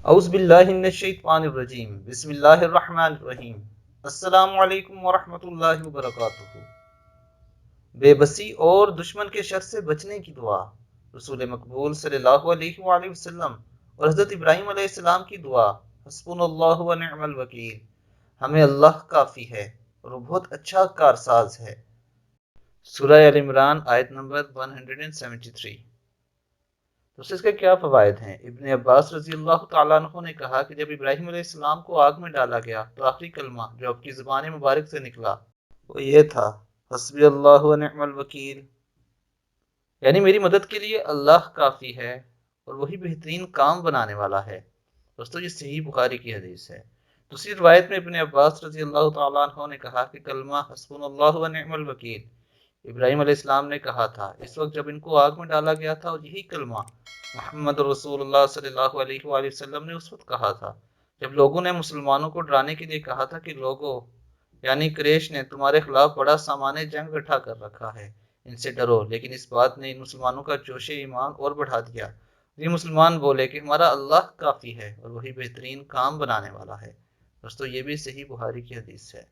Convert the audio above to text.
اعوذ باللہ من الشیطان الرجیم، بسم اللہ الرحمن الرحیم۔ السلام علیکم ورحمۃ اللہ وبرکاتہ۔ بے بسی اور دشمن کے شر سے بچنے کی دعا، رسول مقبول صلی اللہ علیہ وآلہ وسلم اور حضرت ابراہیم علیہ السلام کی دعا، حسبنا اللہ و نعم الوکیل، ہمیں اللہ کافی ہے اور وہ بہت اچھا کارساز ہے۔ سورہ ال عمران آیت نمبر 173۔ تو اس کے کیا فوائد ہیں؟ ابن عباس رضی اللہ تعالیٰ عنہ نے کہا کہ جب ابراہیم علیہ السلام کو آگ میں ڈالا گیا تو آخری کلمہ جو آپ کی زبان مبارک سے نکلا وہ یہ تھا، حسبی اللہ و نعم الوکیل، یعنی میری مدد کے لیے اللہ کافی ہے اور وہی بہترین کام بنانے والا ہے۔ دوستو یہ صحیح بخاری کی حدیث ہے۔ دوسری روایت میں ابن عباس رضی اللہ تعالیٰ عنہ نے کہا کہ کلمہ حسبنا اللہ و نعم الوکیل ابراہیم علیہ السلام نے کہا تھا اس وقت جب ان کو آگ میں ڈالا گیا تھا، اور یہی کلمہ محمد رسول اللہ صلی اللہ علیہ وآلہ وسلم نے اس وقت کہا تھا جب لوگوں نے مسلمانوں کو ڈرانے کے لیے کہا تھا کہ لوگوں، یعنی قریش نے تمہارے خلاف بڑا سامان جنگ اٹھا کر رکھا ہے، ان سے ڈرو۔ لیکن اس بات نے ان مسلمانوں کا جوش ایمان اور بڑھا دیا۔ یہ مسلمان بولے کہ ہمارا اللہ کافی ہے اور وہی بہترین کام بنانے والا ہے۔ دوستو یہ بھی صحیح بخاری کی حدیث ہے۔